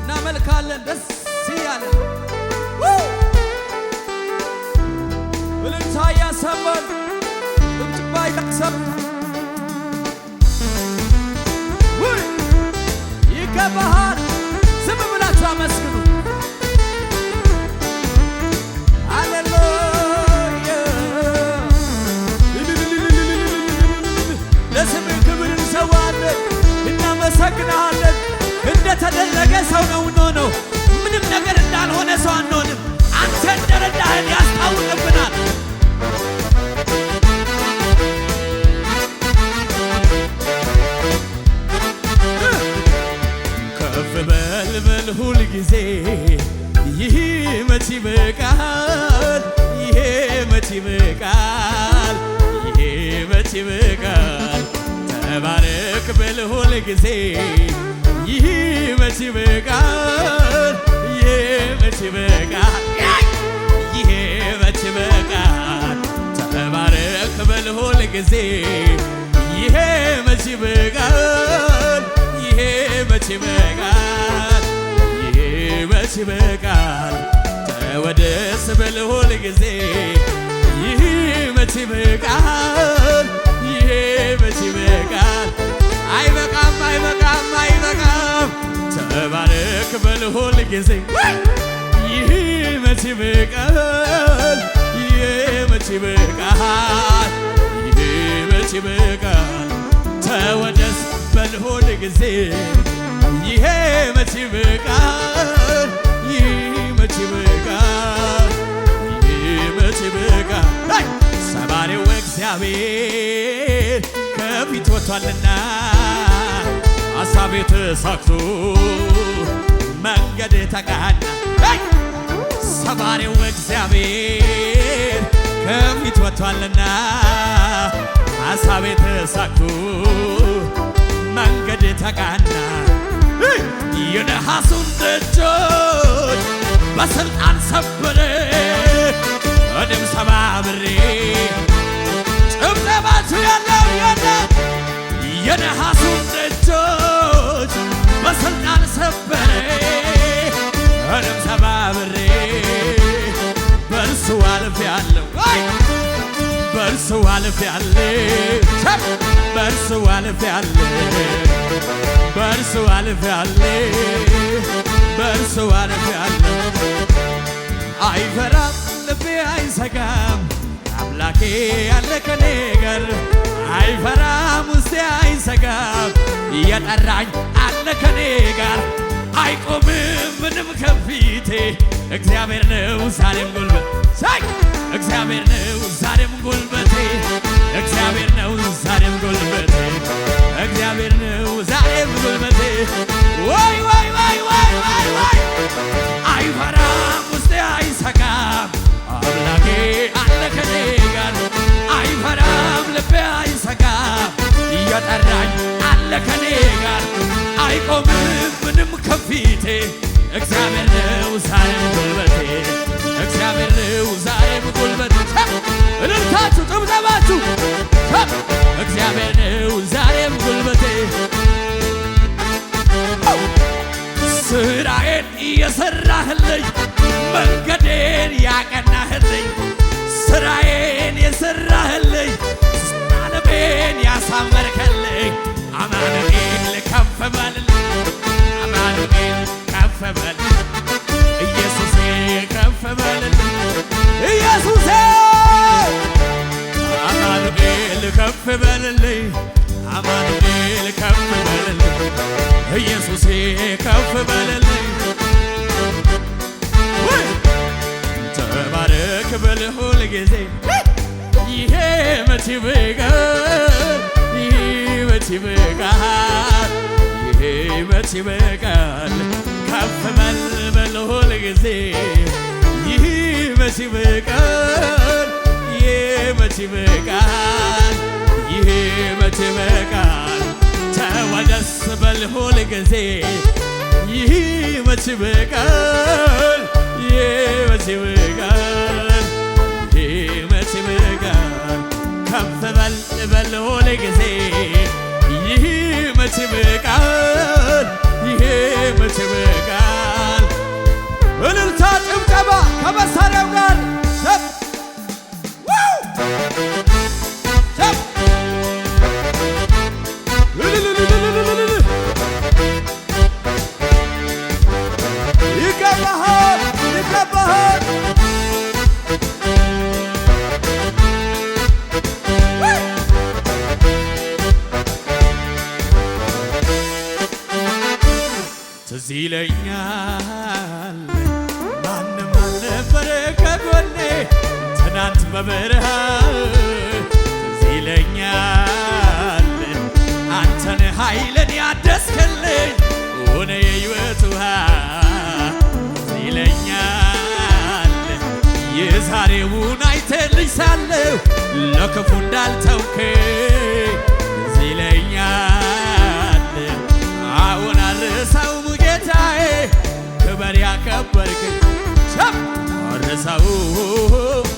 እናመልካለን ደስ ያለን እልልታ እያሰማን ጭብጨባ እያሰማን ይገባሃል። ዝም ብላችሁ አመስግኑ። ሃሌሉያ ለስምህ ክብር እንሰዋለን፣ እናመሰግንሃለን። እንደተደረገ ሰው ነው የምንሆነው። ምንም ነገር እንዳልሆነ ሰው አንሆንም። አንተ እንደረዳህን ያስታውቅብናል። ከፍ በል በል ሁል ጊዜ ይህ መች ይበቃል፣ ይሄ መች ይበቃል፣ ይሄ መች ይበቃል። ተባረክ በል ሁል ጊዜ ይህ መች ይበቃል፣ ይሄ መች ይበቃል፣ ይሄ መች ይበቃል። ተባረክ በል ሁል ጊዜ ይሄ መች ይበቃል፣ ይሄ መች ይበቃል፣ ይሄ መች ይበቃል። ተወደስ በል ሁል ጊዜ ይህ መች ይበቃል፣ ይሄ መች ይበቃል። አይበቃም አይበቃም አይበቃም። ተባረክ በል ሁል ጊዜ ይህ መች ይበቃል፣ ይሄ መች ይበቃል፣ ይሄ መች ይበቃል። ተወደስ በል ሁል ጊዜ ይሄ መች ይበቃል፣ ይህ መች ይበቃል፣ ይሄ መች ይበቃል። ሰባሪው እግዚአብሔር ከፊት ወጥቷልና ሐሳቤ ተሳክቶ መንገድ ተቃና። ሰባሪው እግዚአብሔር ከፊት ወጥቷልና ሐሳቤ ተሳክቶ መንገድ ተቃና። የነሐሱን ደጆች በስልጣን ሰበረ፣ እኔም ሰባብሬ ጭብጨባችሁ ያለው ያለ የነሐሱን ደጆች በስልጣን ሰበረ፣ እኔም ሰባብሬ በእርሱ አልፌአለሁ፣ በእርሱ አልፌአለሁ፣ በእርሱ አልፌአለሁ፣ በእርሱ አልፌአለሁ፣ በእርሱ አልፌአለሁ። አይፈራም ልቤ አይሰጋም፣ አምላኬ ያለ ከኔ ጋር። አይፈራም ውስጤ አይሰጋም፣ እየጠራኝ አለ ከኔ ጋር። አይቆምም ምንም ከፊቴ፣ እግዚአብሔር ነው ዛሬም ጉልበቴ፣ እግዚአብሔር ነው ዛሬም ጉልበቴ፣ እግዚአብሔር ነው ዛሬም ጉልበቴ፣ እግዚአብሔር ነው ዛሬም ጉልበቴ። ወይ ወይ ወይ ወይ ወይ ወይ አይፈራም ውስጤ አይሰጋም፣ አምላኬ አለ ከኔ ጋር። አይፈራም ልቤ አይሰጋም፣ እየጠራኝ አለ ከኔ ጋር። አይቆምም ምንም ከፊቴ፣ እግዚአብሔር ነው ዛሬም ጉልበቴ፣ እግዚአብሔር ነው ዛሬም ጉልበቴ። እልልታችሁ ጭብጨባችሁ እግዚአብሔር ነው ዛሬም ጉልበቴ። ስራዬን እየሰራህልኝ፣ መንገዴን ያቀናህልኝ፣ ስራዬን የሰራህልኝ፣ ዓለሜን ያሳመርከልኝ። አማኑኤል ከፍ በልልኝ፣ አማኑኤል ከፍ በልልኝ፣ ኢየሱሴ ከፍ በልልኝ፣ ኢየሱሴ አማኑኤል ከፍ በልልኝ፣ አማኑኤል ከፍ በልልኝ፣ ኢየሱሴ ከፍ በልልኝ። ተባረክ በል ሁል ጊዜ ይሄ መች ይበቃል፣ ይሄ መች ይበቃል፣ ይሄ መች ይበቃል። ከፍ በል በል ሁል ጊዜ ይህ መች ይበቃል፣ ይሄ መች ይበቃል፣ ይሄ መች ይበቃል። ሁል ጊዜ ይህ መች በቃል ይህ መች በቃል ይህ መች በቃል ከፍ በል ሁል ጊዜ ይህ መች በቃል ይህ መች በቃል እልልታ ጭብጨባ ከመሳሪያው ጋር ይገባሃል ይገባሃል ትዝ ይለኛል ማንም አልነበረ ከጎኔ ትናንት በበረሃ ትዝ ይለኛል አንተን ኃይልን ያደስክልኝ ሆነ የሕይወት ውሃ ትዝ ይለኛል የዛሬውን አይተልኝ ሳለሁ ለክፉ እንዳልተውከኝ ትዝ ይለኛል አሁን አልረሳውም ጌታዬ ክበር ያከበርክኝ አልረሳውም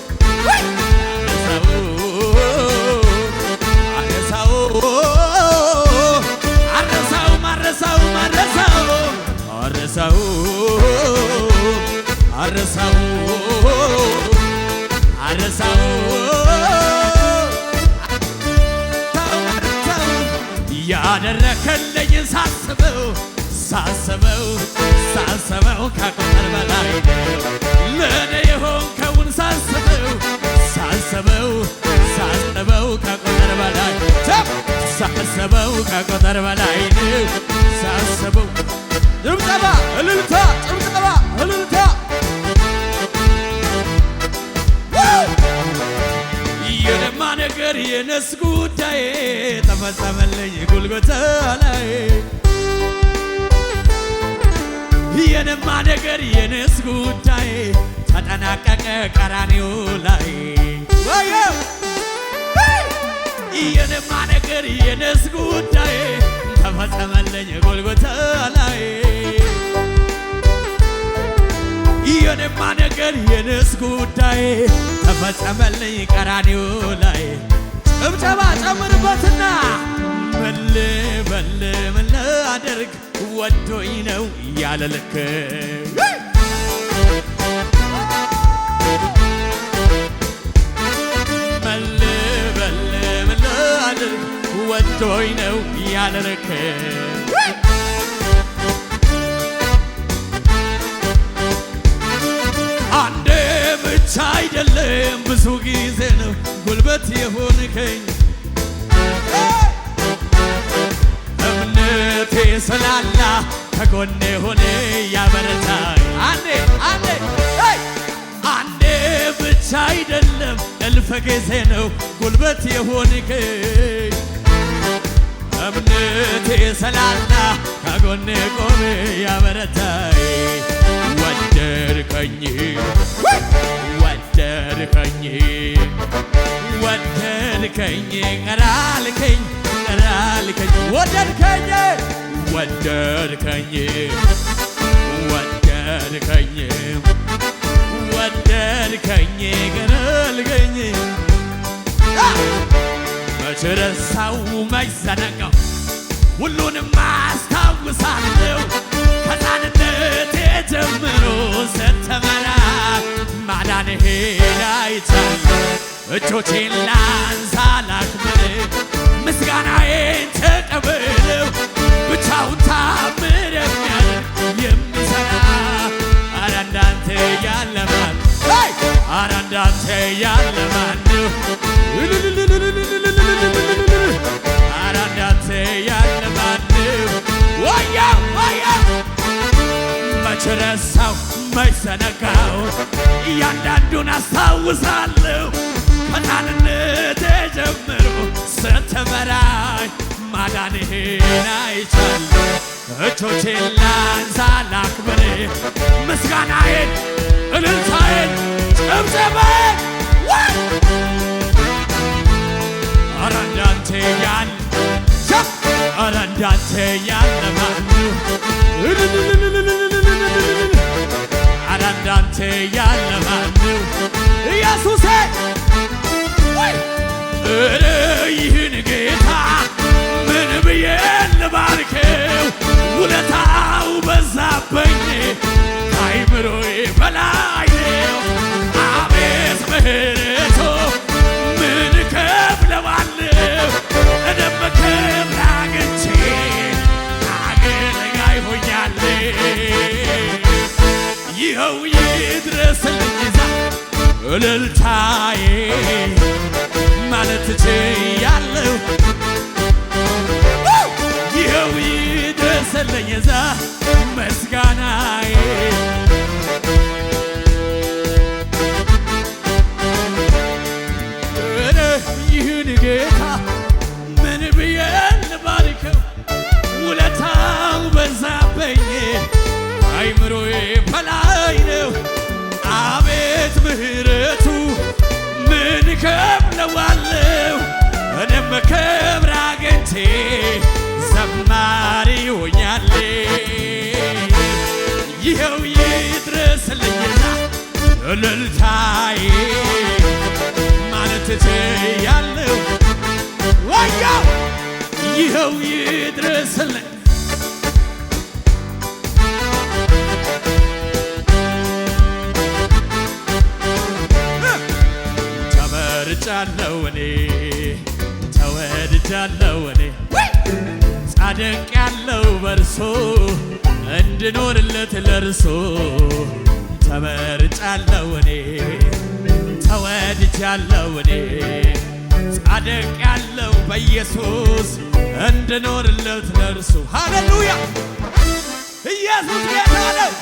ያደረከልኝ ሳስበው ከቁጥር በላይ ነው ለኔ የሆንከውን ሳስበው ከቁጥር በላይ ሳስበው ከቁጥር በላይ ነው ሳስበው ጭብጨባ እልልታ ጭብጨባ እልልታ የለማ ነገር የነስ ጉዳዬ ተፈጸመልኝ ጉልጎታ ላይ የነማ ነገር የነስ ጉዳዬ ተጠናቀቀ ቀራንዮ ላይ የነማ ነገር የነስ ጉዳዬ ተፈጸመልኝ ጎልጎታ ላይ የነማ ነገር የነስ ጉዳዬ ተፈጸመልኝ ቀራንዮ ላይ ጭብጨባ ጨምርበትና ምን ላደርግ ወዶኝ ነው ያለ ልክ ምን ላደርግ ወዶኝ ነው ያለ ልክ አንዴ ብቻ አይደለም ብዙ ጊዜ ነው ጉልበት የሆንከኝ እምነቴ ስላላ ከጎኔ ሆነ ያበረታኝ አንዴ ብቻ አይደለም እልፍ ጊዜ ነው ጉልበት የሆንከኝ እምነቴ ስላላ ከጎኔ ቆመ ያበረታኝ ወደድከኝ ቀራልከኝ ወደድከኝ ቀራልከኝ መች ረሳው መች ዘነጋው ሁሉንም አስታውሳለሁ ከሕፃንነቴ ጀምሮ ስትመራ ማዳንህን አይቻለሁ እጆቼን ላንሳ ላክብር ምስጋናዬን ተቀበለው ብቻውን ታምር የሚያደርግ የሚሠራ ኧረ እንዳንተ ያለ ማን ኧረ እንዳንተ ያለ ማን ነው ኧረ እንዳንተ ያለ ማን ነው መች ረሳው መች ዘነጋው እያንዳንዱን አስታውሳለሁ ከሕፃንነቴ ጀምሮ ስትመራኝ ማዳንህን አይቻለሁ እጆቼን ላንሳ ላክብር ምስጋናዬን እልልታዬን ጭብጨባዬን ኧረ እንዳንተ ያለ ኧረ እንዳንተ ያለ ማን ነው? ኧረ እንዳንተ ያለ ማን ነው? ኢየሱሴ ኧረ ይህን ጌታ ምን ብዬ ልባርከው? ውለታው በዛብኝ ከአይምሮዬ በላይ ነው። አቤት ምሕረቱ ምን እከፍለዋለሁ? እኔም ክብር አግኝቼ አገልጋይ ሆኛለሁ። ይኸው ይድረስልኝ ዛ እልልታዬ ማለት ችያለሁ። ይኸው ይድረስልኝ ዛ ምስጋናዬ ይህን ጌታ ምን ብዬ ልባርከው? ውለታው በዛብኝ አይምሮዬ በላይ ነው። አቤት ምሕረቱ ምን እከፍለዋለሁ? እኔም ክብር አግኝቼ ዘማሪ ሆኛለሁ። ይኸው ይድረስልኝና እልልታዬ ማለት ችያለሁ። ዋያው ይኸው ይድረስልኝ ተመርጫለሁ እኔ ተወድጃለሁ እኔ ጻድቅ ያለው በርሶ እንድኖርለት ለርሶ ተመርጫለሁ እኔ ተወድጃለሁ እኔ ጻድቅ ያለው በኢየሱስ እንድኖርለት ለርሱ ሃሌሉያ ኢየሱስ ጌታ ነው።